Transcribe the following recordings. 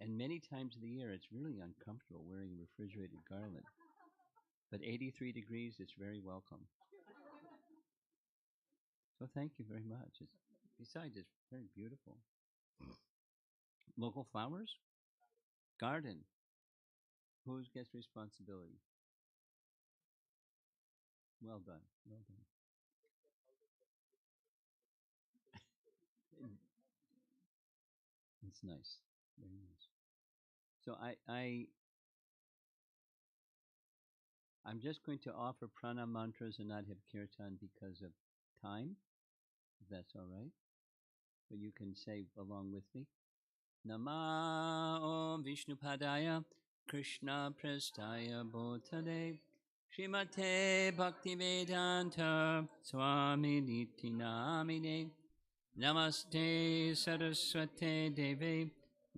And many times of the year, it's really uncomfortable wearing a refrigerated garland. But 83 degrees is very welcome. So thank you very much. Besides, it's very beautiful. Local flowers? Garden. Who gets responsibility? Well done. Well done. It's nice. Very nice. So I'm just going to offer prana mantras and not have kirtan because of time, if that's all right. But you can say along with me. Nama Om Vishnupadaya Krishna Prestaya Bhutale Srimate Bhaktivedanta Swami Niti Namine Namaste Saraswate Deve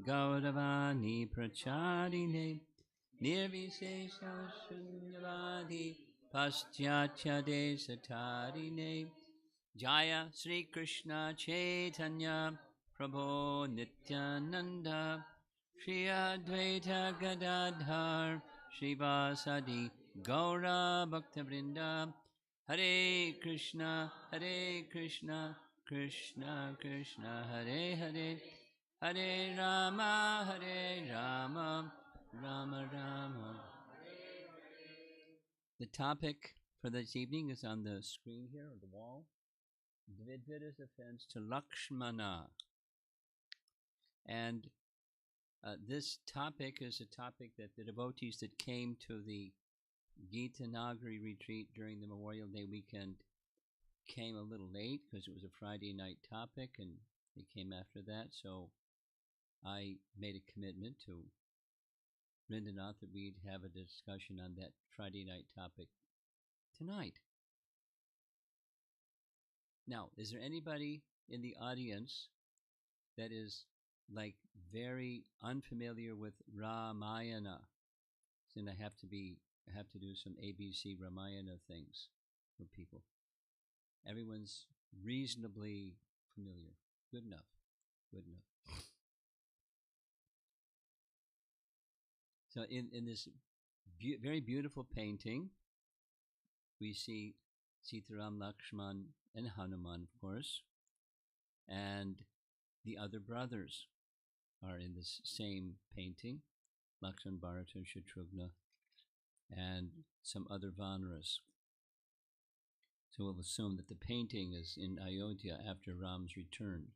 Gauravani Pracharine Nirvisesha Shunyavadi Paschatya Desatarine Jaya Sri Krishna Chaitanya Prabhu Nityananda Shri Advaita Gadadhar Srivasadi Gaura Bhaktavrinda Hare Krishna Krishna Krishna Hare Hare Hare Rama Rama Rama. The topic for this evening is on the screen here, on the wall. Dvivida's offense to Lakshmana. And this topic is a topic that the devotees that came to the Gita Nagari retreat during the Memorial Day weekend came a little late because it was a Friday night topic and they came after that. So I made a commitment to Vrindranath that we'd have a discussion on that Friday night topic tonight. Now, is there anybody in the audience that is like very unfamiliar with Ramayana? Then I have to do some ABC Ramayana things for people. Everyone's reasonably familiar. Good enough. Good enough. So in this very beautiful painting, we see Sitaram, Lakshman, and Hanuman, of course, and the other brothers are in this same painting, Lakshman, Bharata, Shatrughna, and some other Vanaras. So we'll assume that the painting is in Ayodhya after Ram's return.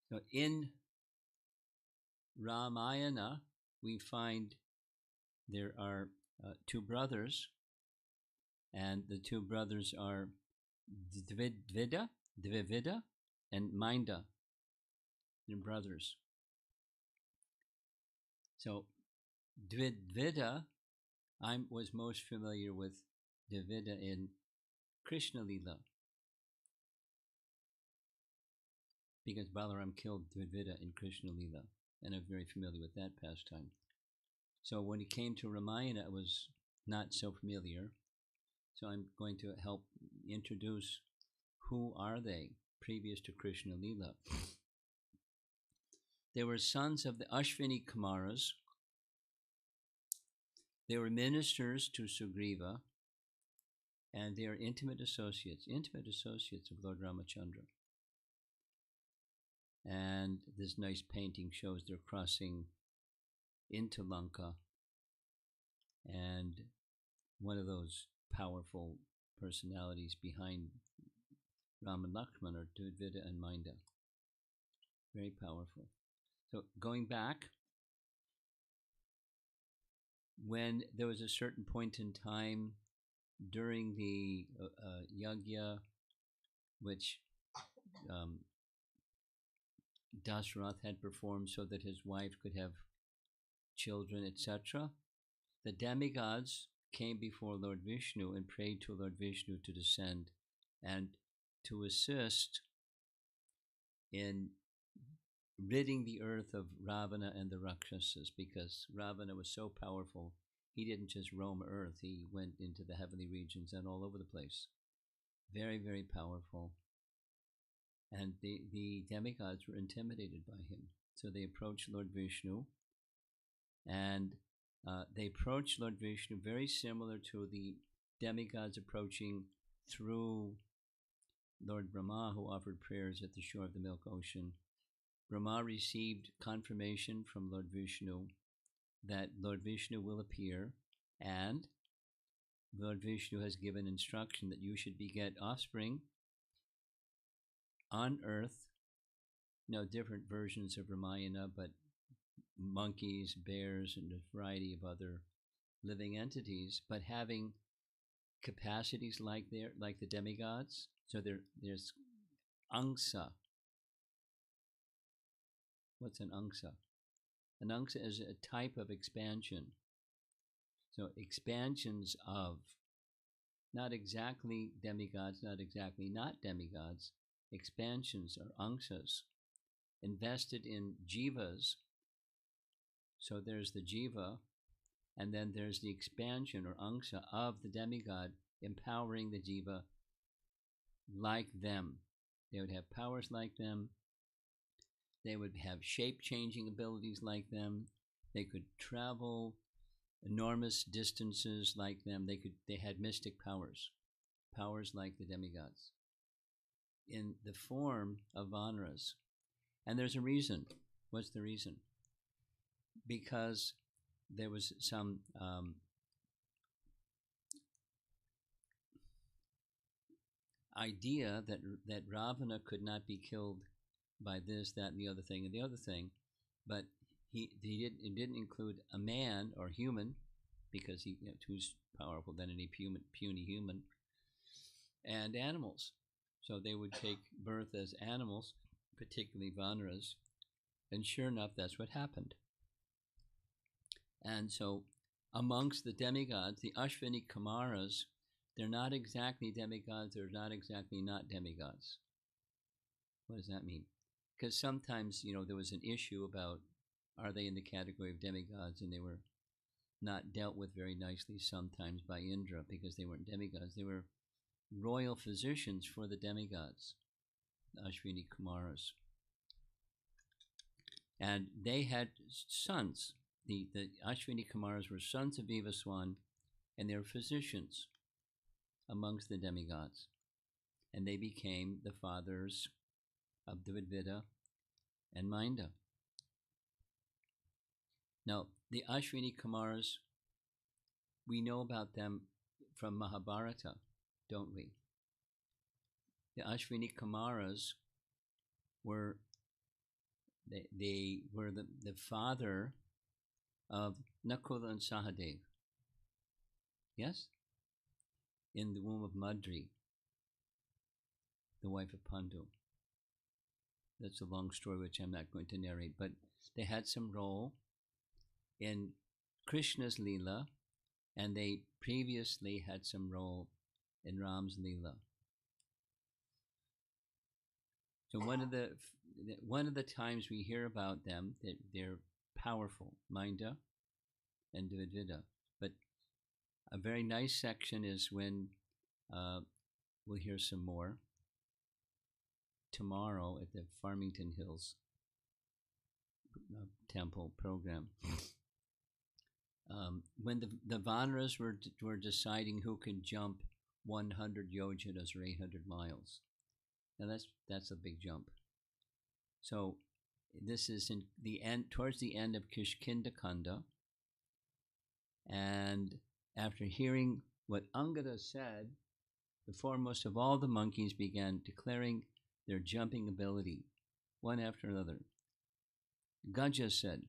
So in Ramayana, we find there are two brothers, and the two brothers are Dvivida and Minda. They're brothers. So Dvivida, I was most familiar with Dvivida in Krishna Lila, because Balaram killed Dvivida in Krishna Lila, and I'm very familiar with that pastime. So when it came to Ramayana, I was not so familiar. So I'm going to help introduce who are they previous to Krishna Lila. They were sons of the Ashvini Kumaras. They were ministers to Sugriva, and they are intimate associates of Lord Ramachandra. And this nice painting shows they're crossing into Lanka, and one of those powerful personalities behind Ram and Lakshman are Dvivida and Minda. Very powerful. So going back, when there was a certain point in time during the yagya, which Dasarath had performed so that his wife could have children, etc., the demigods came before Lord Vishnu and prayed to Lord Vishnu to descend and to assist in ridding the earth of Ravana and the Rakshasas, because Ravana was so powerful, he didn't just roam earth, he went into the heavenly regions and all over the place. Very, very powerful. and the demigods were intimidated by him. So they approached Lord Vishnu, and they approached Lord Vishnu very similar to the demigods approaching through Lord Brahma, who offered prayers at the shore of the Milk Ocean. Brahma received confirmation from Lord Vishnu that Lord Vishnu will appear, and Lord Vishnu has given instruction that you should beget offspring on earth. Different versions of Ramayana, but monkeys, bears, and a variety of other living entities, but having capacities like the demigods. So there's angsa. What's an angsa? An angsa is a type of expansion. So expansions of, not exactly demigods, not exactly not demigods, expansions or angsas invested in jivas. So there's the jiva, and then there's the expansion or angsa of the demigod, empowering the jiva like them. They would have powers like them. They would have shape-changing abilities like them. They could travel enormous distances like them. They had mystic powers like the demigods, in the form of Vanaras. And there's a reason. What's the reason? Because there was some idea that Ravana could not be killed by this, that, and the other thing, but it didn't include a man or human, because who's powerful than any puny human, and animals. So they would take birth as animals, particularly Vanaras, and sure enough, that's what happened. And so amongst the demigods, the Ashvini Kumaras, they're not exactly demigods, they're not exactly not demigods. What does that mean? Because sometimes, there was an issue about, are they in the category of demigods, and they were not dealt with very nicely sometimes by Indra, because they weren't demigods. They were royal physicians for the demigods, the Ashvini Kumaras. And they had sons. The Ashvini Kumaras were sons of Vivaswan, and they were physicians amongst the demigods. And they became the fathers of Dvivida and Minda. Now, the Ashvini Kumaras, we know about them from Mahabharata, don't we? The Ashvini Kumaras were they were the father of Nakula and Sahadev. Yes? In the womb of Madri, the wife of Pandu. That's a long story which I'm not going to narrate, but they had some role in Krishna's Leela, and they previously had some role in Ram's Leela. So one of the times we hear about them, that they're powerful, Minda and Dvivida. But a very nice section is when we'll hear some more tomorrow at the Farmington Hills temple program. When the Vanaras were deciding who can jump 100 yojanas or 800 miles. Now that's a big jump. So this is in the end, towards the end of Kishkinda Kanda, and after hearing what Angada said, the foremost of all the monkeys began declaring their jumping ability, one after another. Gaja said,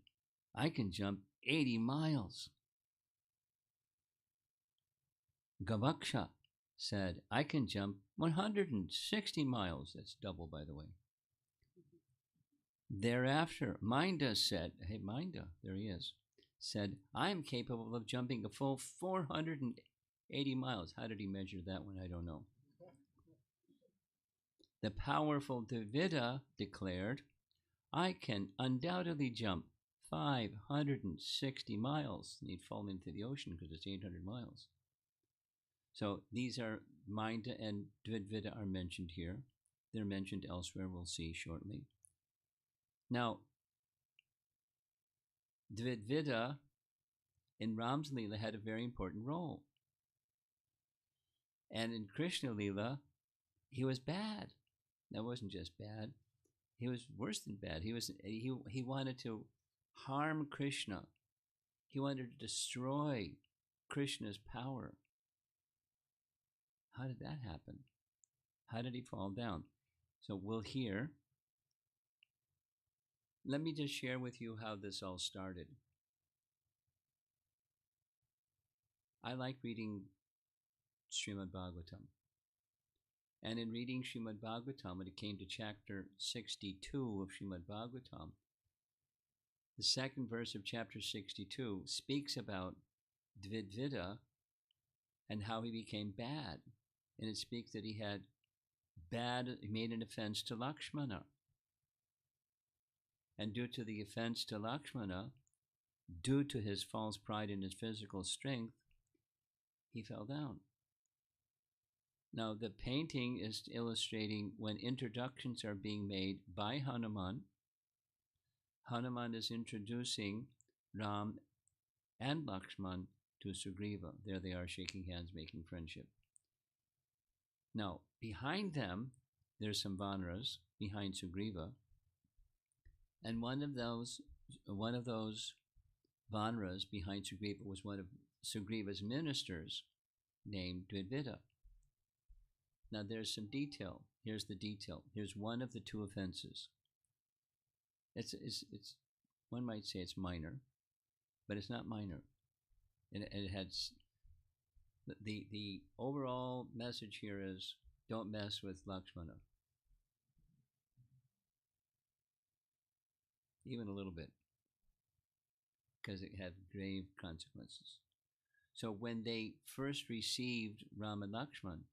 "I can jump 80 miles. Gavaksha said, "I can jump 160 miles. That's double, by the way. Thereafter, Minda said, hey, Minda, there he is, said, "I am capable of jumping a full 480 miles. How did he measure that one? I don't know. The powerful Dvivida declared, "I can undoubtedly jump 560 miles. And he'd fall into the ocean because it's 800 miles. So these are Minda and Dvivida are mentioned here. They're mentioned elsewhere, we'll see shortly. Now, Dvivida in Ram's Leela had a very important role. And in Krishna Leela, he was bad. That wasn't just bad. He was worse than bad. He wanted to harm Krishna. He wanted to destroy Krishna's power. How did that happen? How did he fall down? So we'll hear. Let me just share with you how this all started. I like reading Srimad Bhagavatam. And in reading Srimad Bhagavatam, when it came to chapter 62 of Srimad Bhagavatam, the second verse of chapter 62 speaks about Dvivida and how he became bad. And it speaks that he made an offense to Lakshmana. And due to the offense to Lakshmana, due to his false pride in his physical strength, he fell down. Now, the painting is illustrating when introductions are being made by Hanuman. Hanuman is introducing Ram and Lakshman to Sugriva. There they are shaking hands, making friendship. Now, behind them, there's some Vanaras behind Sugriva. And one of those Vanaras behind Sugriva was one of Sugriva's ministers named Dvivida. Now there's some detail. Here's the detail. Here's one of the two offenses. It's one might say it's minor, but it's not minor. And it has the overall message here is don't mess with Lakshmana. Even a little bit. Because it had grave consequences. So when they first received Ram and Lakshman,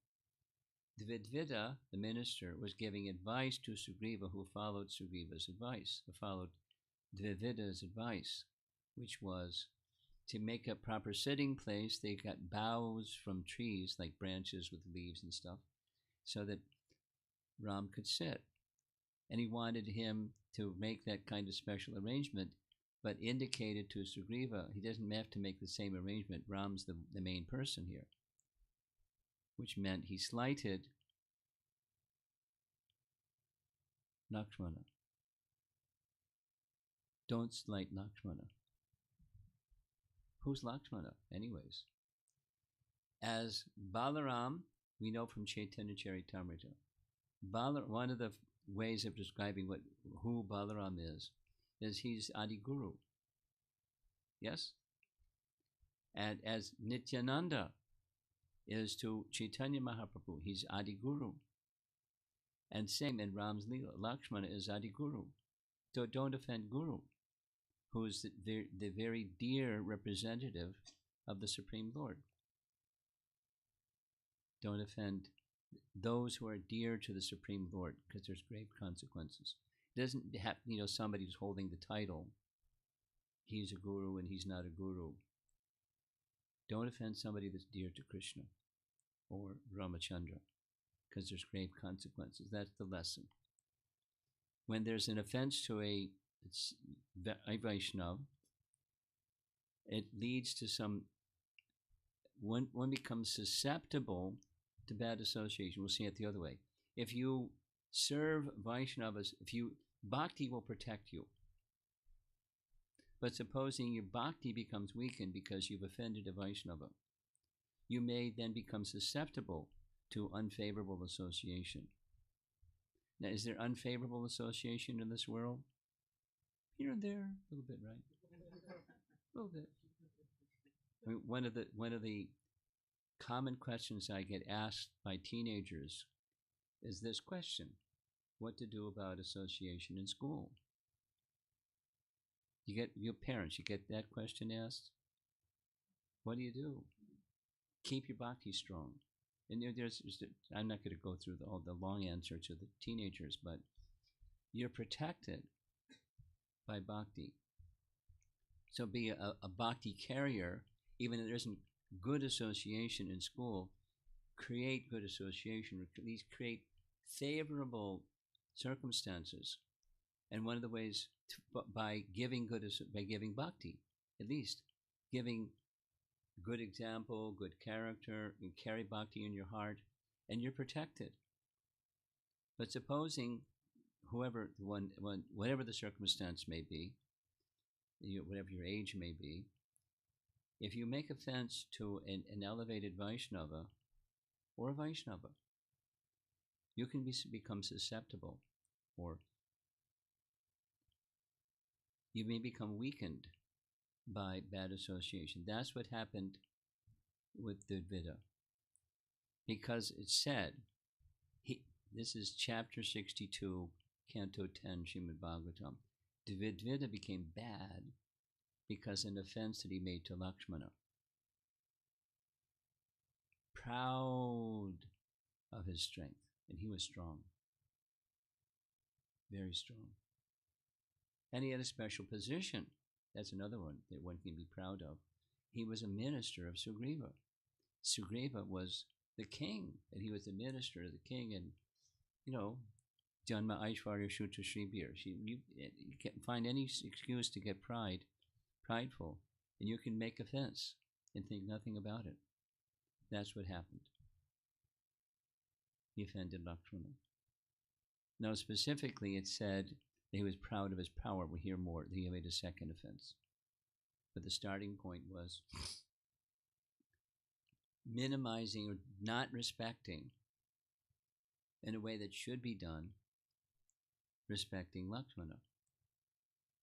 Dvivida, the minister, was giving advice to Sugriva, who followed Sugriva's advice, who followed Dvivida's advice, which was to make a proper sitting place. They got boughs from trees, like branches with leaves and stuff, so that Ram could sit. And he wanted him to make that kind of special arrangement, but indicated to Sugriva, he doesn't have to make the same arrangement. Ram's the main person here, which meant he slighted Lakshmana. Don't slight Lakshmana. Who's Lakshmana, anyways? As Balaram, we know from Chaitanya Charitamrita, one of the ways of describing who Balaram is he's Adi Guru. Yes? And as Nityananda is to Chaitanya Mahaprabhu, he's Adi Guru. And same in Ram's Leela, Lakshmana is Adi Guru. So don't offend Guru, who is the very dear representative of the Supreme Lord. Don't offend those who are dear to the Supreme Lord, because there's grave consequences. It doesn't have, somebody who's holding the title, he's a guru and he's not a guru. Don't offend somebody that's dear to Krishna or Ramachandra, because there's grave consequences. That's the lesson. When there's an offense to a Vaishnava, it leads to one becomes susceptible to bad association. We'll see it the other way. If you serve Vaishnavas, bhakti will protect you. But supposing your bhakti becomes weakened because you've offended a Vaishnava, you may then become susceptible to unfavorable association. Now, is there unfavorable association in this world? Here and there, a little bit, right? A little bit. I mean, one of the common questions I get asked by teenagers is this question: what to do about association in school? You get your parents, you get that question asked. What do you do? Keep your bhakti strong. And I'm not going to go through all the long answer to the teenagers, but you're protected by bhakti. So be a bhakti carrier, even if there isn't good association in school. Create good association, or at least create favorable circumstances. And one of the ways by giving by giving bhakti, at least giving good example, good character, you carry bhakti in your heart, and you're protected. But supposing whatever the circumstance may be, whatever your age may be, if you make offense to an elevated Vaishnava or a Vaishnava, you can become susceptible, or you may become weakened by bad association. That's what happened with Dvivida. Because it said, this is chapter 62, canto 10, Srimad Bhagavatam. Dvivida became bad because an offense that he made to Lakshmana. Proud of his strength, and he was strong, very strong. And he had a special position. That's another one that one can be proud of. He was a minister of Sugriva. Sugriva was the king, and he was the minister of the king, and Janma Aishvarya Shutra Shribir. You can't find any excuse to get prideful, and you can make offense and think nothing about it. That's what happened. He offended Lakshmana. Now, specifically, it said that he was proud of his power. We'll hear more. That he made a second offense. But the starting point was minimizing or not respecting in a way that should be done, respecting Lakshmana.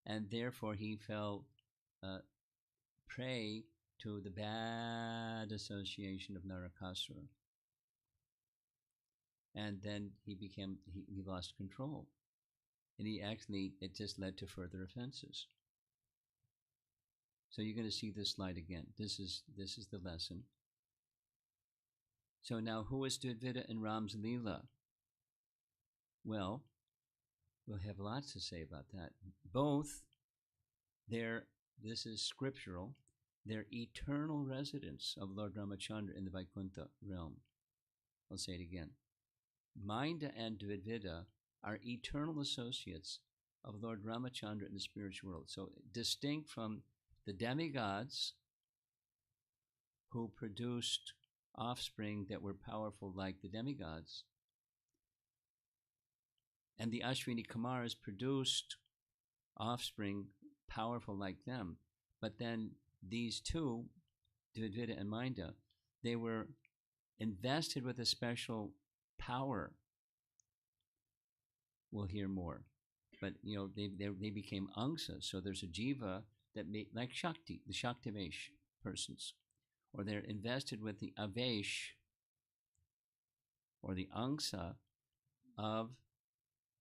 And therefore he fell prey to the bad association of Narakasura. And then he lost control. And it just led to further offenses. So you're going to see this slide again. This is the lesson. So now, who is Dvivida in Ram's Leela? Well, we'll have lots to say about that. Both, this is scriptural, they're eternal residents of Lord Ramachandra in the Vaikuntha realm. I'll say it again. Minda and Dvivida are eternal associates of Lord Ramachandra in the spiritual world. So distinct from the demigods who produced offspring that were powerful like the demigods. And the Ashwini Kumaras produced offspring powerful like them. But then these two, Dvivida and Minda, they were invested with a special power. We'll hear more. But, they became angsas. So there's a jiva that like Shakti, the Shaktivesh persons. Or they're invested with the Avesh, or the Angsa, of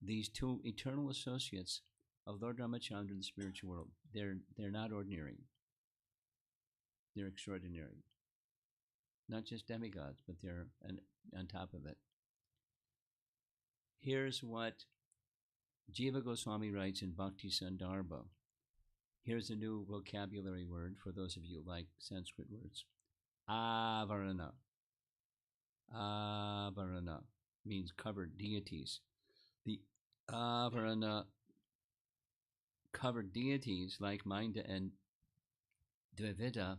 these two eternal associates of Lord Ramachandra in the spiritual world. They're not ordinary. They're extraordinary. Not just demigods, but they're on top of it. Here's what Jiva Goswami writes in Bhakti Sandarbha. Here's a new vocabulary word for those of you who like Sanskrit words. Avarana. Avarana means covered deities. The Avarana covered deities like Minda and Dvivida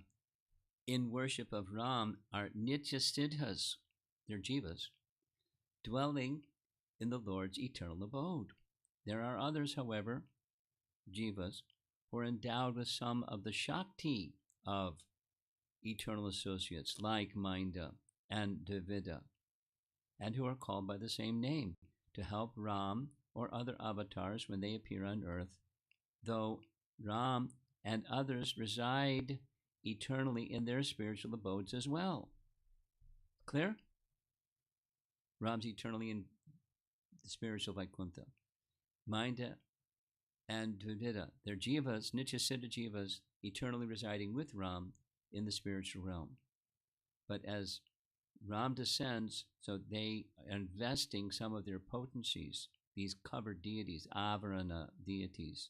in worship of Ram are Nityasiddhas, they're jivas, dwelling in the Lord's eternal abode. There are others, however, jivas, who are endowed with some of the Shakti of eternal associates like Minda and Dvivida, and who are called by the same name to help Ram or other avatars when they appear on earth, though Ram and others reside eternally in their spiritual abodes as well. Clear? Ram's eternally in the spiritual Vaikuntha. Minda and Dvivida, they're jivas, Nityasiddha jivas, eternally residing with Ram in the spiritual realm. But as Ram descends, so they are investing some of their potencies, these covered deities, avarana deities,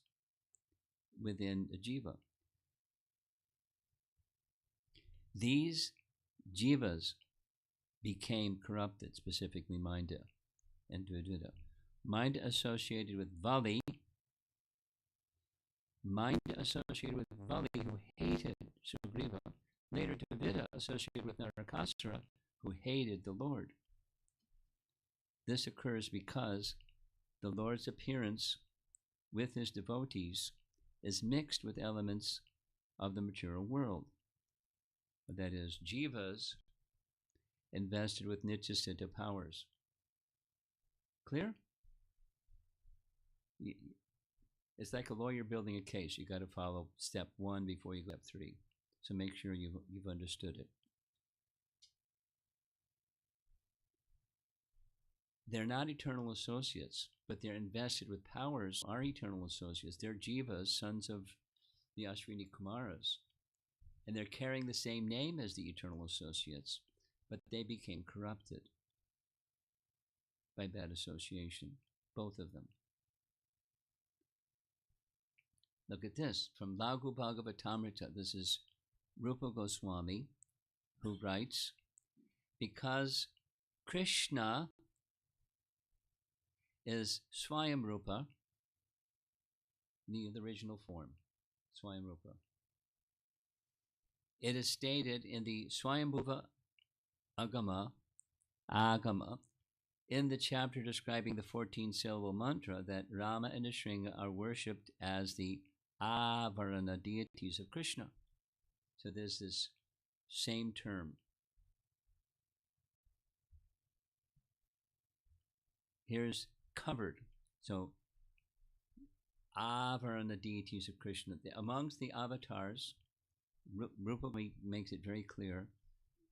within a jiva. These jivas became corrupted, specifically Minda and Dvivida. Mind associated with Vali, who hated Sugriva. Later, Dvivida associated with Narakasura, who hated the Lord. This occurs because the Lord's appearance with his devotees is mixed with elements of the material world. That is, jivas invested with nityasiddha powers. Clear? It's like a lawyer building a case. You got to follow step 1 before you go step 3. So make sure you've understood it. They're not eternal associates, but they're invested with powers. Are eternal associates. They're jivas, sons of the Ashwini Kumaras, and they're carrying the same name as the eternal associates, but they became corrupted by bad association, both of them. Look at this, from Laghu Bhagavatamrita. This is Rupa Goswami, who writes, because Krishna is Swayamrupa, the original form, Swayamrupa. It is stated in the Swayambhuva Agama, in the chapter describing the 14-syllable mantra, that Rama and Nrsimha are worshipped as the Avarana deities of Krishna. So there's this same term. Here's covered. So Avarana deities of Krishna. Amongst the avatars, Rupa makes it very clear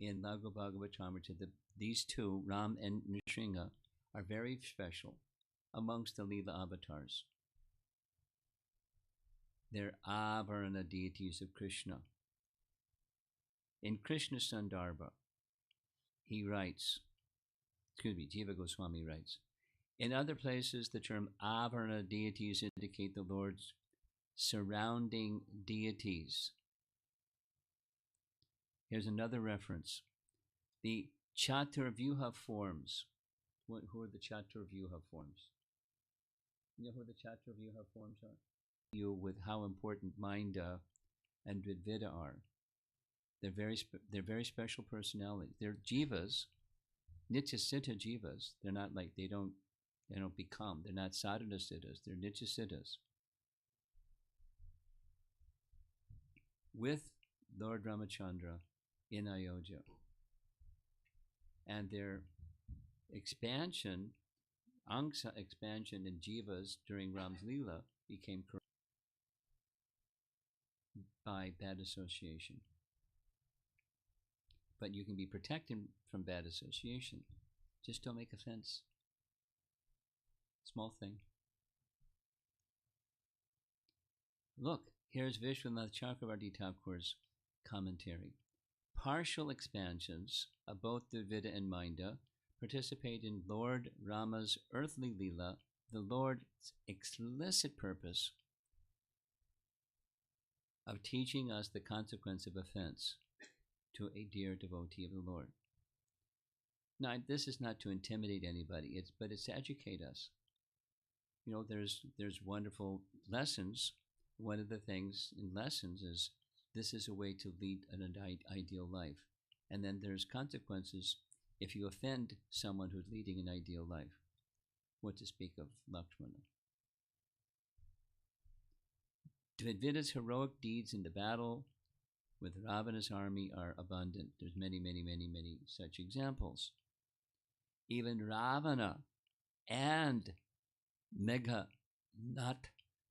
in Laghu Bhagavatamrita that these two, Ram and Nrsimha, are very special amongst the Leela avatars. They're Avarana deities of Krishna. In Krishna Sandarbha, he writes, Jiva Goswami writes, in other places the term Avarana deities indicate the Lord's surrounding deities. Here's another reference. The Chaturvyuha forms. Who are the Chaturvyuha forms? You know who the Chaturvyuha forms are? You with how important Minda and Dvivida are. They're very special personalities. They're jivas, nityasiddha jivas. They're not like they don't become. They're not sadhana siddhas. They're nityasiddhas. With Lord Ramachandra in Ayodhya. And their expansion, angsa expansion in jivas during Ram's Leela became corrupted by bad association. But you can be protected from bad association. Just don't make offense. Small thing. Look, here's Vishwanath Chakravarti Thakur's commentary. Partial expansions of both Dvivida and Minda participate in Lord Rama's earthly Leela, the Lord's explicit purpose of teaching us the consequence of offense to a dear devotee of the Lord. Now, this is not to intimidate anybody, but it's to educate us. You know, there's wonderful lessons. One of the things in lessons is this is a way to lead an ideal life. And then there's consequences if you offend someone who's leading an ideal life. What to speak of Lakshmana. Dvivida's heroic deeds in the battle with Ravana's army are abundant. There's many, many, many, many such examples. Even Ravana and Megha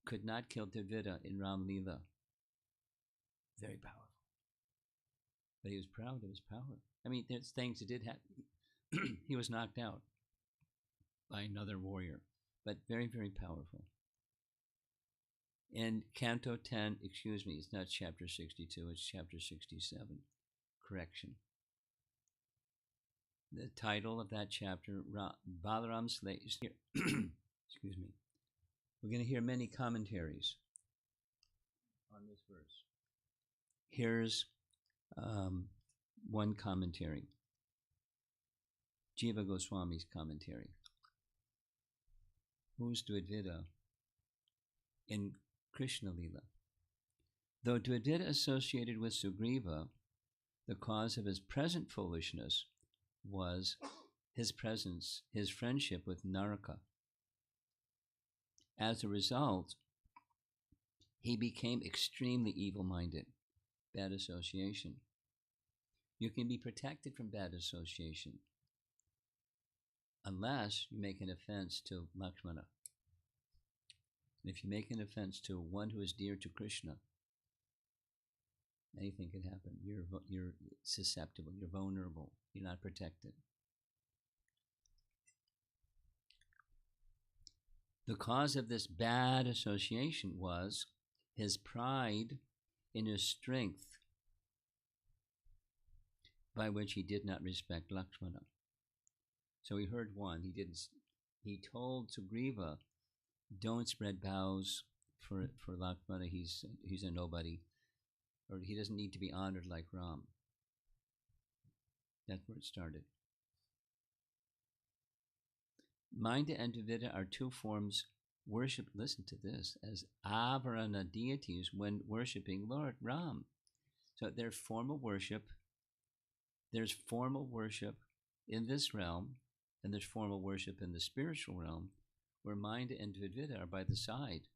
could not kill Dvivida in Ram Leela. Very powerful. But he was proud of his power. I mean, there's things that did happen. He was knocked out by another warrior, but very, very powerful. In Canto 10, excuse me, it's not chapter 62, it's chapter 67. Correction. The title of that chapter, Balaram slays. Excuse me. We're going to hear many commentaries on this verse. Here's one commentary. Jiva Goswami's commentary. Who's Dvivida in Krishna Lila? Though Dvivida associated with Sugriva, the cause of his present foolishness was his presence, his friendship with Naraka. As a result, he became extremely evil-minded. Bad association. You can be protected from bad association unless you make an offense to Lakshmana. And if you make an offense to one who is dear to Krishna, anything can happen. You're susceptible. You're vulnerable. You're not protected. The cause of this bad association was his pride in his strength, by which he did not respect Lakshmana. So he heard one. He told Sugriva, "Don't spread boughs for Lakshmana. He's a nobody, or he doesn't need to be honored like Ram." That's where it started. Minda and Dvivida are two forms worship. Listen to this, as avarana deities when worshipping Lord Ram. So there's formal worship. There's formal worship in this realm, and there's formal worship in the spiritual realm, where Minda and Dvivida are by the side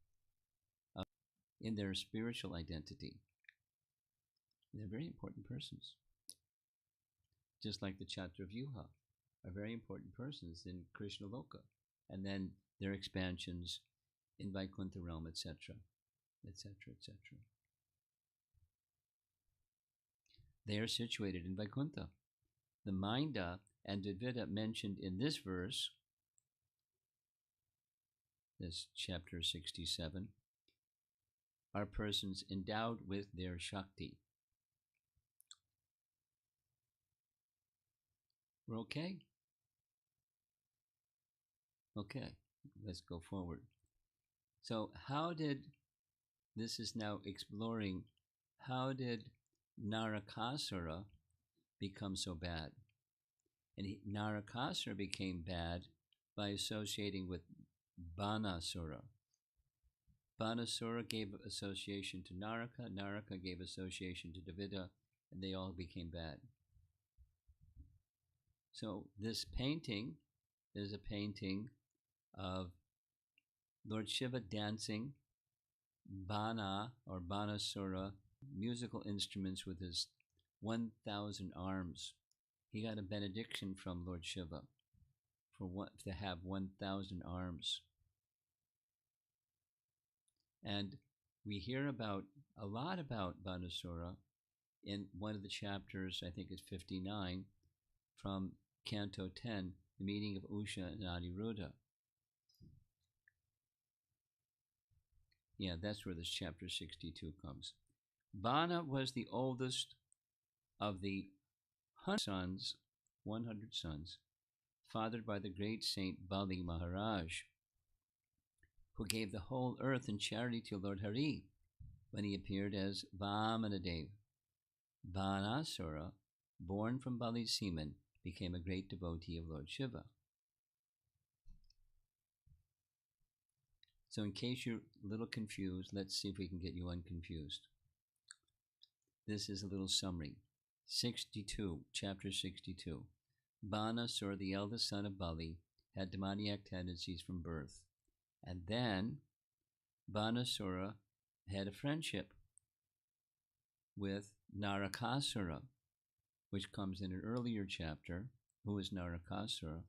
in their spiritual identity. They're very important persons. Just like the Chaturvyuha are very important persons in Krishna Loka, and then their expansions in Vaikuntha realm, etc., etc., etc. They are situated in Vaikuntha. The Minda and Dvivida mentioned in this verse, this chapter 67, are persons endowed with their Shakti. We're okay? Okay, let's go forward. So this is now exploring, how did Narakasura become so bad? And Narakasura became bad by associating with Banasura. Banasura gave association to Naraka, Naraka gave association to Dvivida, and they all became bad. So this painting is a painting of Lord Shiva dancing Bana or Banasura, musical instruments with his 1,000 arms. He got a benediction from Lord Shiva to have 1,000 arms. And we hear a lot about Banasura in one of the chapters, I think it's 59, from Canto 10, the meeting of Usha and Aniruddha. Yeah, that's where this chapter 62 comes. Bana was the oldest of the 100 sons, fathered by the great saint Bali Maharaj, who gave the whole earth in charity to Lord Hari when he appeared as Vamanadev. Banasura, born from Bali's semen, became a great devotee of Lord Shiva. So in case you're a little confused, let's see if we can get you unconfused. This is a little summary. 62, chapter 62. Banasura, the eldest son of Bali, had demoniac tendencies from birth. And then Banasura had a friendship with Narakasura, which comes in an earlier chapter. Who is Narakasura?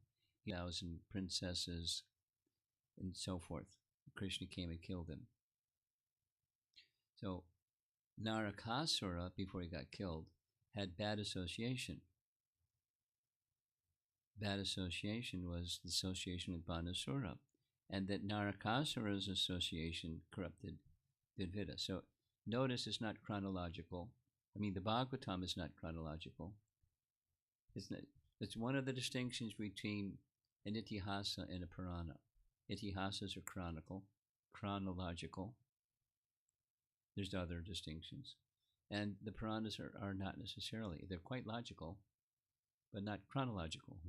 1,000 princesses and so forth. Krishna came and killed him. So Narakasura, before he got killed, had bad association. Bad association was the association with Banasura, and that Narakasura's association corrupted Dvivida. So notice it's not chronological. I mean, the Bhagavatam is not chronological. It's one of the distinctions between an Itihasa and a Purana. Itihasas are chronological. There's other distinctions. And the Puranas are not necessarily. They're quite logical, but not chronological.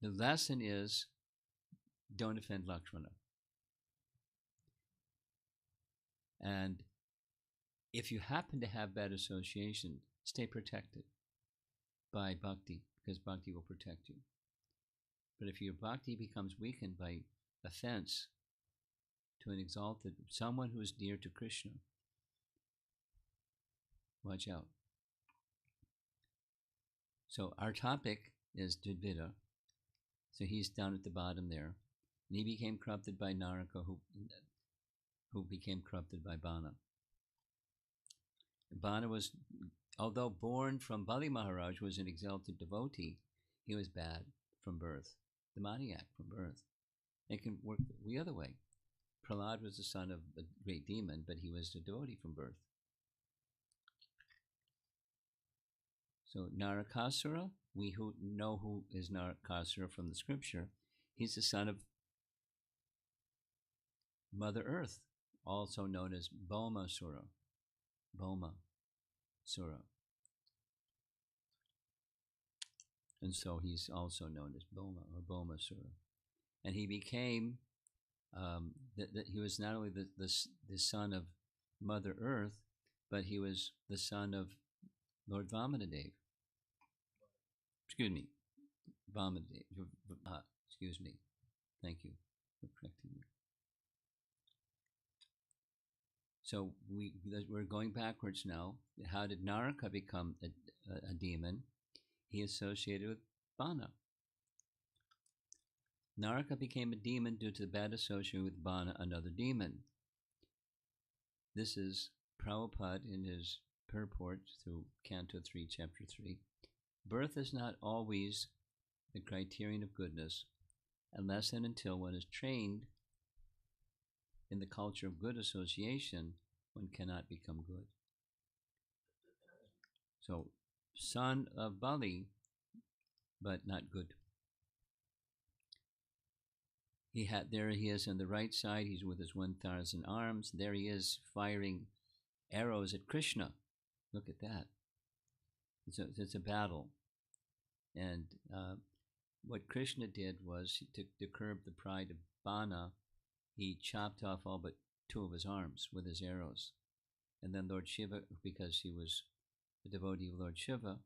The lesson is don't offend Lakshmana. And if you happen to have bad association, stay protected by bhakti, because bhakti will protect you. But if your bhakti becomes weakened by offense to an exalted, someone who is dear to Krishna, watch out. So our topic is Dvivida. So he's down at the bottom there. And he became corrupted by Naraka, who became corrupted by Bana. Bana was, although born from Bali Maharaj, was an exalted devotee, he was bad from birth, demoniac from birth. It can work the other way. Prahlad was the son of a great demon, but he was a devotee from birth. So Narakasura, we who know who is Narakasura from the scripture, he's the son of Mother Earth, also known as Bhaumasura. Bhaumasura. And so he's also known as Bhoma or Bhaumasura. And he became, he was not only the son of Mother Earth, but he was the son of Lord Vamanadev. Excuse me, Vamanadev. Excuse me. Thank you for correcting me. So we're going backwards now. How did Naraka become a demon? He associated with Bana. Naraka became a demon due to the bad association with Bana, another demon. This is Prabhupada in his purport through Canto 3, Chapter 3. Birth is not always the criterion of goodness unless and until one is trained in the culture of good association, one cannot become good. So, son of Bali, but not good. There he is on the right side, he's with his 1,000 arms. There he is firing arrows at Krishna. Look at that. It's a battle. And what Krishna did was, to curb the pride of Bana, he chopped off all but 2 of his arms with his arrows. And then Lord Shiva, because he was a devotee of Lord Shiva,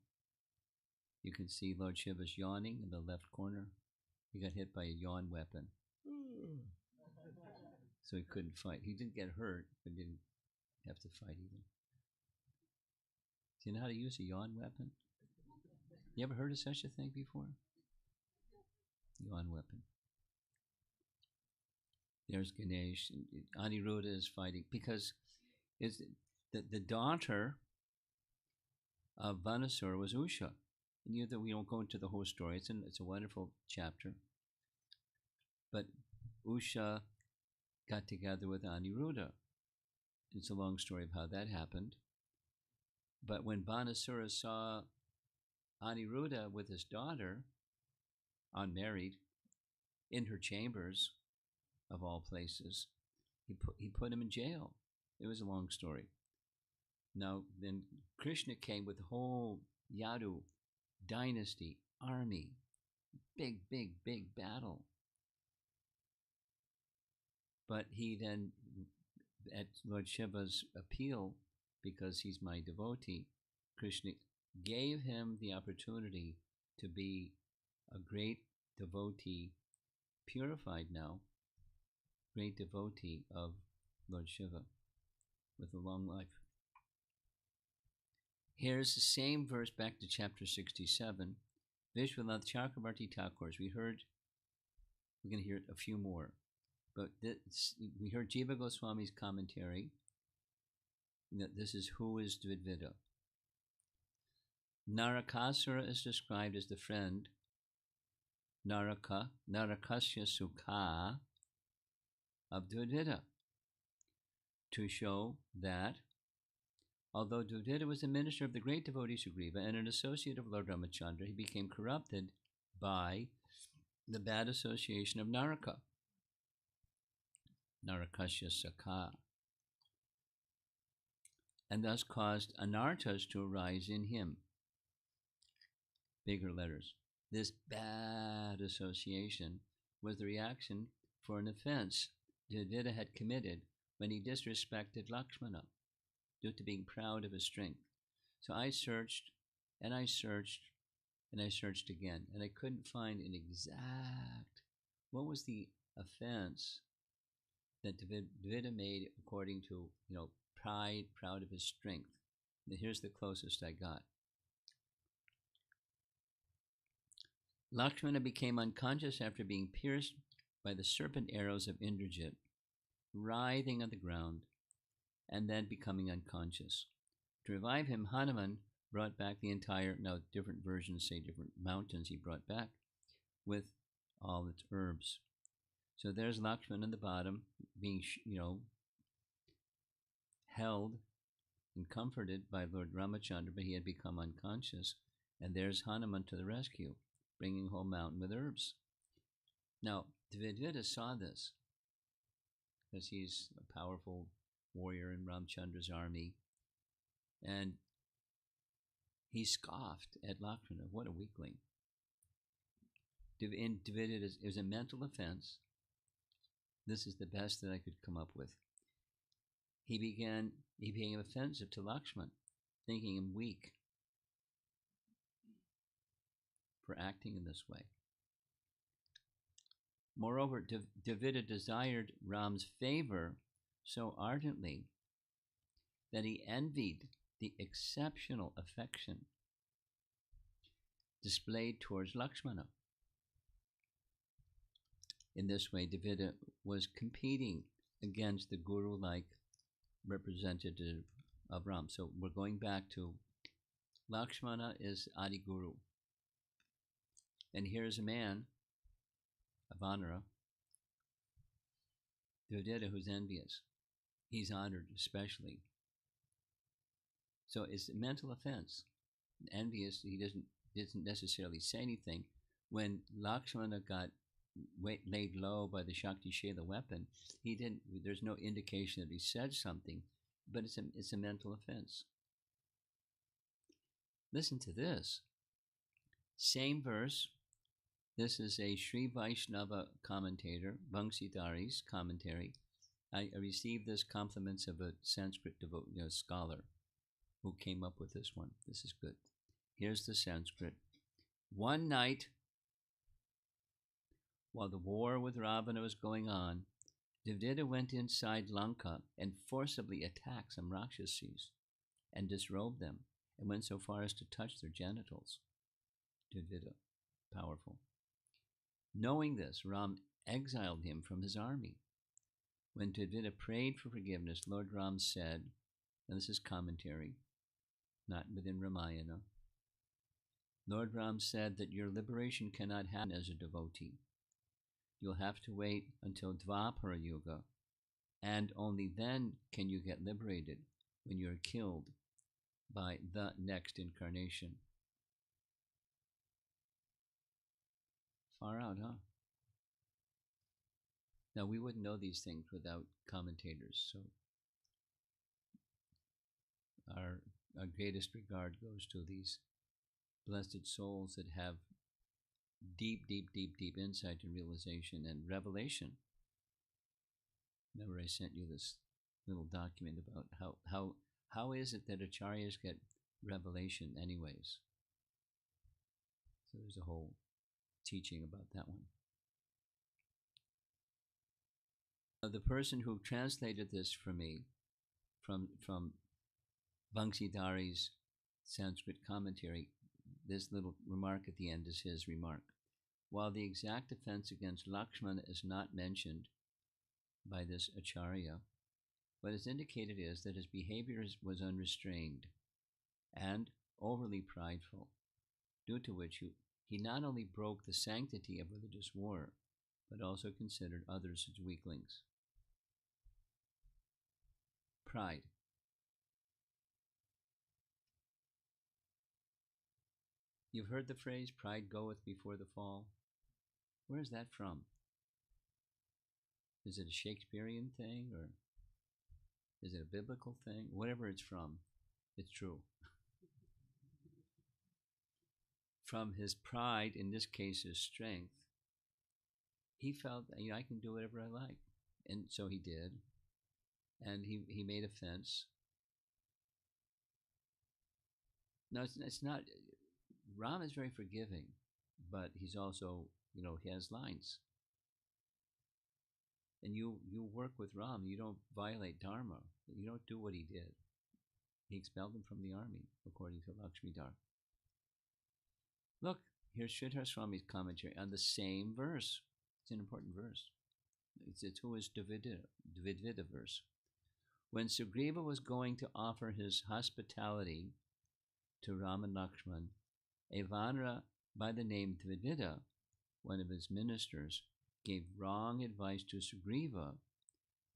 you can see Lord Shiva's yawning in the left corner. He got hit by a yawn weapon. So he couldn't fight. He didn't get hurt, but didn't have to fight either. Do you know how to use a yawn weapon? You ever heard of such a thing before? Yawn weapon. There's Ganesh. Aniruddha is fighting because the daughter of Vanasura was Usha. And you know that we don't go into the whole story. It's a wonderful chapter. But Usha got together with Aniruddha. It's a long story of how that happened. But when Banasura saw Aniruddha with his daughter, unmarried, in her chambers, of all places, he put him in jail. It was a long story. Now, then Krishna came with the whole Yadu dynasty, army, big battle. But he then, at Lord Shiva's appeal, because he's my devotee, Krishna gave him the opportunity to be a great devotee, purified now, great devotee of Lord Shiva with a long life. Here's the same verse back to chapter 67. Vishwanath Chakravarti Thakur's. We're going to hear a few more. But we heard Jiva Goswami's commentary. This is who is Dvivida. Narakasura is described as the friend, Narakasya Sukha, of Dvivida, to show that although Dvivida was a minister of the great devotee Sugriva and an associate of Lord Ramachandra, he became corrupted by the bad association of Naraka, Narakasya Sukha, and thus caused anarthas to arise in him. Bigger letters. This bad association was the reaction for an offense Dvivida had committed when he disrespected Lakshmana due to being proud of his strength. So I searched and I searched and I searched again, and I couldn't find an exact what was the offense that Dvivida made according to, pride, proud of his strength. And here's the closest I got. Lakshmana became unconscious after being pierced by the serpent arrows of Indrajit, writhing on the ground, and then becoming unconscious. To revive him, Hanuman brought back the entire, now different versions say different mountains he brought back, with all its herbs. So there's Lakshmana in the bottom, being, held and comforted by Lord Ramachandra, but he had become unconscious. And there's Hanuman to the rescue, bringing a whole mountain with herbs. Now, Dvivida saw this, because he's a powerful warrior in Ramchandra's army, and he scoffed at Lakshmana. What a weakling. In Dvivida, it was a mental offense. This is the best that I could come up with. He became offensive to Lakshmana, thinking him weak for acting in this way. Moreover, Dvivida desired Ram's favor so ardently that he envied the exceptional affection displayed towards Lakshmana. In this way, Dvivida was competing against the guru-like representative of Ram. So we're going back to Lakshmana is Adi Guru. And here's a man, a Vanara, Dvivida, who's envious. He's honored especially. So it's a mental offense. Envious, he doesn't necessarily say anything. When Lakshmana got laid low by the Shakti Shela weapon, there's no indication that he said something, but it's a mental offense. Listen to this. Same verse. This is a Sri Vaishnava commentator, Bangsidhari's commentary. I received this compliments of a Sanskrit scholar who came up with this one. This is good. Here's the Sanskrit. One night, while the war with Ravana was going on, Dvivida went inside Lanka and forcibly attacked some Rakshasis and disrobed them, and went so far as to touch their genitals. Dvivida, powerful. Knowing this, Ram exiled him from his army. When Dvivida prayed for forgiveness, Lord Ram said, and this is commentary, not within Ramayana, Lord Ram said that your liberation cannot happen as a devotee. You'll have to wait until Dvapara Yuga, and only then can you get liberated, when you're killed by the next incarnation. Far out, huh? Now, we wouldn't know these things without commentators, so our greatest regard goes to these blessed souls that have deep, deep, deep, deep insight and realization and revelation. Remember, I sent you this little document about how is it that acharyas get revelation anyways. So there's a whole teaching about that one. The person who translated this for me from Bangsidhari's Sanskrit commentary, this little remark at the end is his remark. While the exact offense against Lakshmana is not mentioned by this acharya, what is indicated is that his behavior was unrestrained and overly prideful, due to which he not only broke the sanctity of religious war, but also considered others as weaklings. Pride. You've heard the phrase, pride goeth before the fall. Where is that from? Is it a Shakespearean thing, or is it a biblical thing? Whatever it's from, it's true. from his pride, in this case his strength, he felt, I can do whatever I like. And so he did. And he made a fence. Now, it's not, Ram is very forgiving, but he's also, he has lines. And you work with Ram, you don't violate Dharma. You don't do what he did. He expelled him from the army, according to Lakshmidhar. Look, here's Sridhar Swami's commentary on the same verse. It's an important verse. It's who is Dvivida verse. When Sugriva was going to offer his hospitality to Ram and Lakshman, a Vanara by the name Dvivida, one of his ministers, gave wrong advice to Sugriva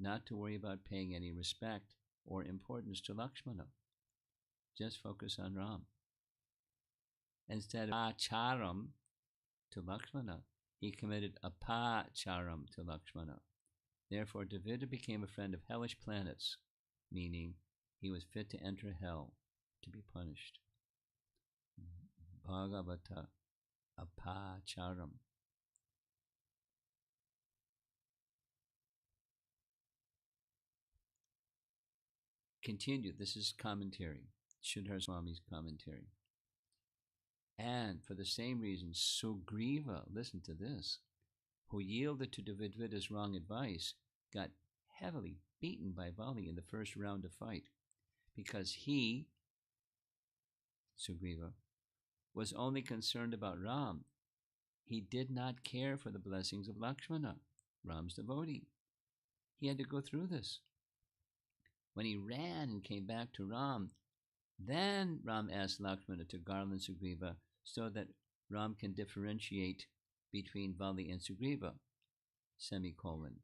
not to worry about paying any respect or importance to Lakshmana. Just focus on Ram. Instead of acharam to Lakshmana, he committed apacharam to Lakshmana. Therefore, Dvivida became a friend of hellish planets, meaning he was fit to enter hell to be punished. Bhagavata apacharam. Continue. This is commentary. Sridhar Swami's commentary. And for the same reason, Sugriva, listen to this, who yielded to Dvivida's wrong advice, got heavily beaten by Bali in the first round of fight, because he, Sugriva, was only concerned about Ram. He did not care for the blessings of Lakshmana, Ram's devotee. He had to go through this. When he ran and came back to Ram, then Ram asked Lakshmana to garland Sugriva so that Ram can differentiate between Bali and Sugriva, semicolon.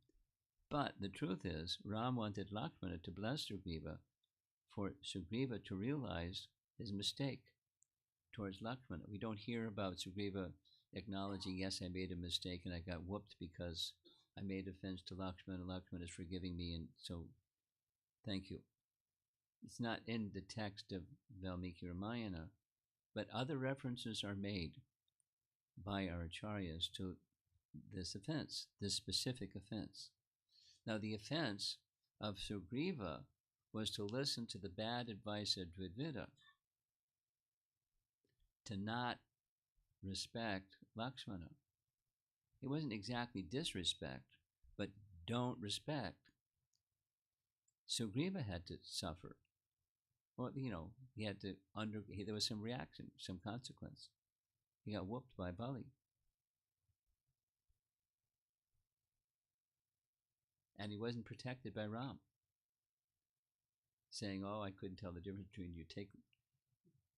But the truth is, Ram wanted Lakshmana to bless Sugriva for Sugriva to realize his mistake towards Lakshmana. We don't hear about Sugriva acknowledging, yes, I made a mistake and I got whooped because I made offense to Lakshmana. Lakshmana is forgiving me, and so thank you. It's not in the text of Valmiki Ramayana, but other references are made by our acharyas to this offense, this specific offense. Now, the offense of Sugriva was to listen to the bad advice of Dvivida, to not respect Lakshmana. It wasn't exactly disrespect, but don't respect. Sugriva had to suffer. Well, he had to there was some reaction, some consequence. He got whooped by Bali. And he wasn't protected by Ram, saying, oh, I couldn't tell the difference between you.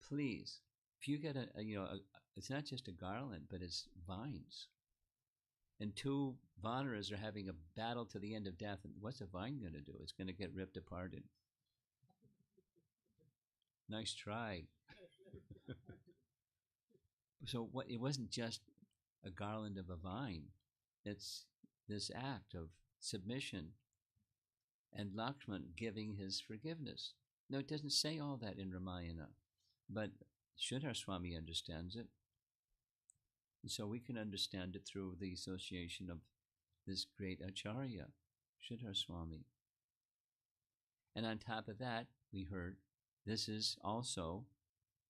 Please, if you get it's not just a garland, but it's vines. And two Vanaras are having a battle to the end of death. And what's a vine going to do? It's going to get ripped apart. And nice try. So it wasn't just a garland of a vine. It's this act of submission and Lakshman giving his forgiveness. No, it doesn't say all that in Ramayana, but Sridhar Swami understands it. And so we can understand it through the association of this great Acharya, Sridhar Swami. And on top of that, we heard this is also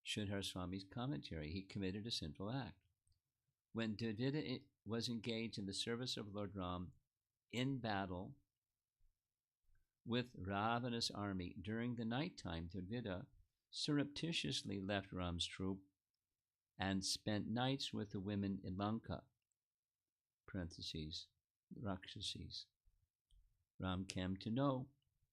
Sridhar Swami's commentary. He committed a sinful act. When Dvivida was engaged in the service of Lord Ram in battle with Ravana's army during the nighttime, Dvivida surreptitiously left Ram's troop and spent nights with the women in Lanka, parentheses, Rakshasis. Ram came to know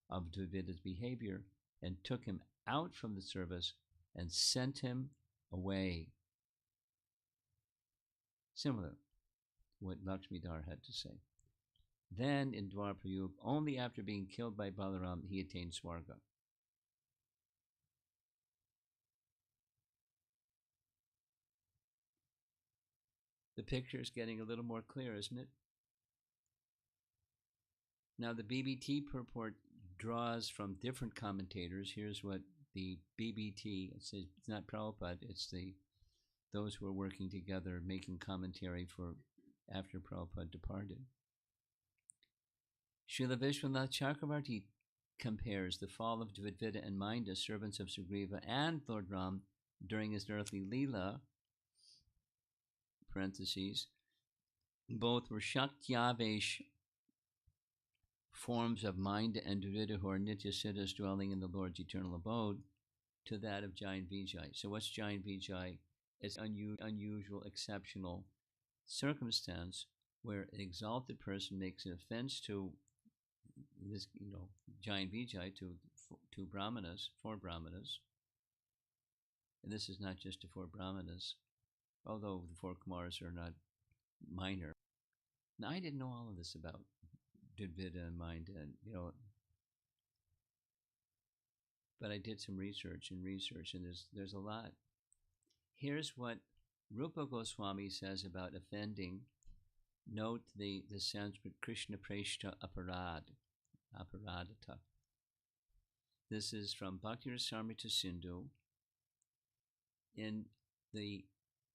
of Dvivida's behavior and took him out from the service and sent him away. Similar to what Lakshmidhar had to say. Then in Dwapara Yuga, only after being killed by Balaram, he attained Swarga. The picture is getting a little more clear, isn't it? Now the BBT purport draws from different commentators. Here's what the BBT, it's not Prabhupada, it's the those who were working together, making commentary for after Prabhupada departed. Srila Vishwanath Chakravarti compares the fall of Dvivida and Minda, servants of Sugriva, and Lord Ram during his earthly Leela, parentheses, both were Shaktyavesh forms of Minda and Dvivida who are Nitya Siddhas dwelling in the Lord's eternal abode, to that of Jain Vijay. So what's Jain Vijay? It's an unusual, exceptional circumstance where an exalted person makes an offense to this, Jain Vijay, to brahmanas, four brahmanas. And this is not just to four brahmanas, although the four Kumars are not minor. Now, I didn't know all of this about Dvivida and Minda, and but I did some research, and there's a lot. Here's what Rupa Goswami says about offending. Note the Sanskrit Krishna Preshta Aparadata. This is from Bhakti Rasamrita Sindhu in the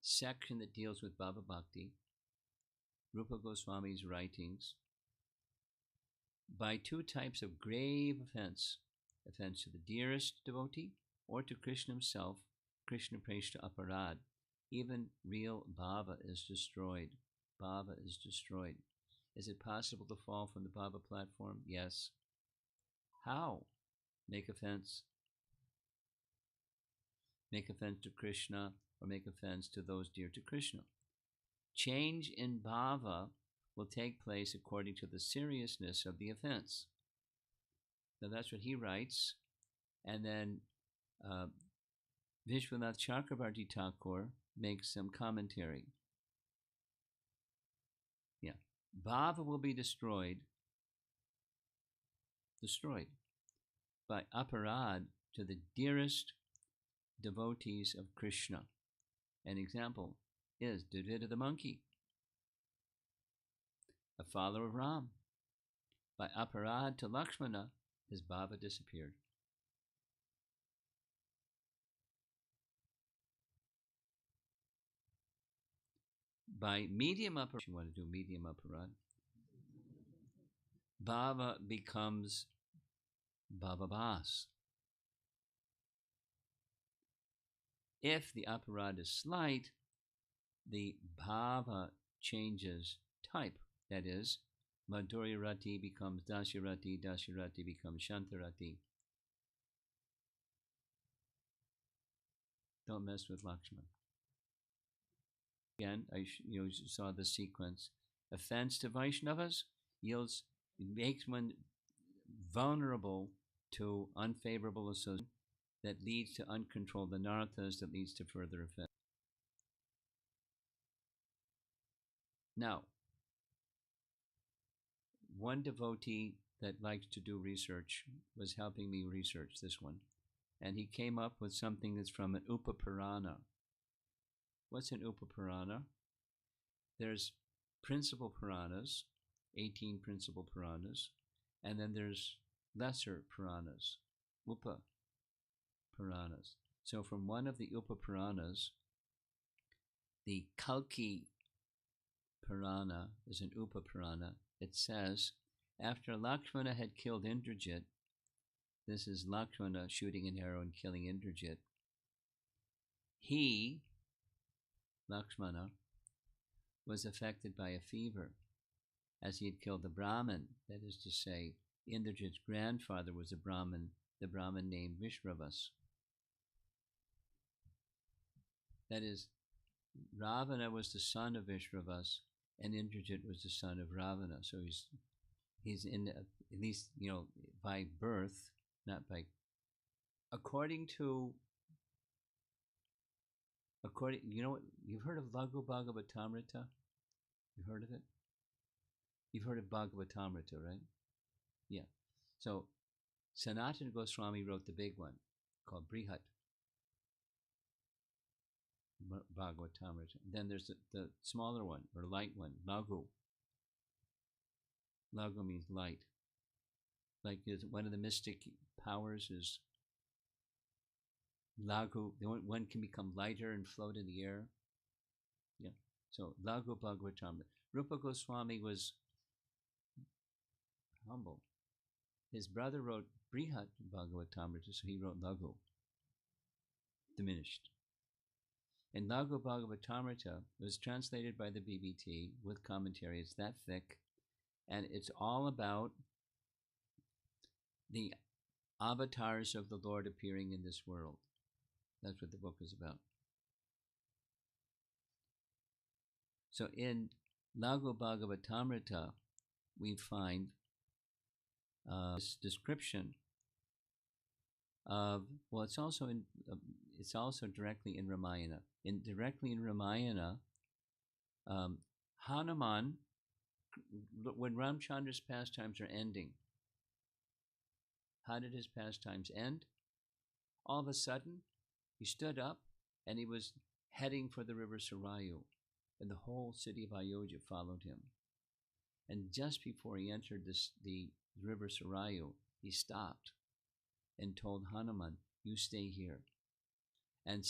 section that deals with Bhava Bhakti, Rupa Goswami's writings, by two types of grave offense to the dearest devotee or to Krishna himself, Krishna Preshta Aparad. Even real bhava is destroyed. Bhava is destroyed. Is it possible to fall from the bhava platform? Yes. How? Make offense. Make offense to Krishna, or make offense to those dear to Krishna. Change in bhava will take place according to the seriousness of the offense. Now that's what he writes. And then Vishwanath Chakravarti Thakur makes some commentary. Yeah. Bhava will be destroyed by aparad to the dearest devotees of Krishna. An example is Dvivida the monkey, a follower of Ram. By aparad to Lakshmana, his bhava disappeared. By medium aparad, you want to do medium aparad, bhava becomes bhavabhas. If the aparad is slight, the bhava changes type. That is, Madhurya Rati becomes Dasharati, Dasharati becomes Shantarati. Don't mess with Lakshman. Again, you saw the sequence. Offense to Vaishnavas makes one vulnerable to unfavorable association that leads to uncontrolled anarthas, that leads to further offense. Now, one devotee that liked to do research was helping me research this one, and he came up with something that's from an Upapurana. What's an Upapurana? There's principal Puranas, 18 principal Puranas, and then there's lesser Puranas, Upa Puranas. So from one of the Upapuranas, the Kalki Purana is an Upapurana. It says, after Lakshmana had killed Indrajit, this is Lakshmana shooting an arrow and killing Indrajit, he, Lakshmana, was affected by a fever, as he had killed the Brahmin. That is to say, Indrajit's grandfather was a Brahmin, the Brahmin named Vishravas. That is, Ravana was the son of Vishravas, and Indrajit was the son of Ravana. So he's in, at least, by birth, not by, according, you've heard of Laghu Bhagavatamrita? You've heard of it? You've heard of Bhagavatamrita, right? Yeah. So Sanatana Goswami wrote the big one called Brihat Bhagavatamrita. Then there's the smaller one, or light one, Laghu. Laghu means light. Like one of the mystic powers is Laghu. One can become lighter and float in the air. Yeah. So Laghu Bhagavatamrita. Rupa Goswami was humble. His brother wrote Brihat Bhagavatamrita, so he wrote Laghu, diminished. And Laghu Bhagavatamrita was translated by the BBT with commentary. It's that thick, and it's all about the avatars of the Lord appearing in this world. That's what the book is about. So in Laghu Bhagavatamrita, we find this description of, well, it's also directly in Ramayana. Directly in Ramayana, Hanuman, when Ramchandra's pastimes are ending, how did his pastimes end? All of a sudden, he stood up and he was heading for the river Sarayu, and the whole city of Ayodhya followed him. And just before he entered the river Sarayu, he stopped and told Hanuman, "You stay here and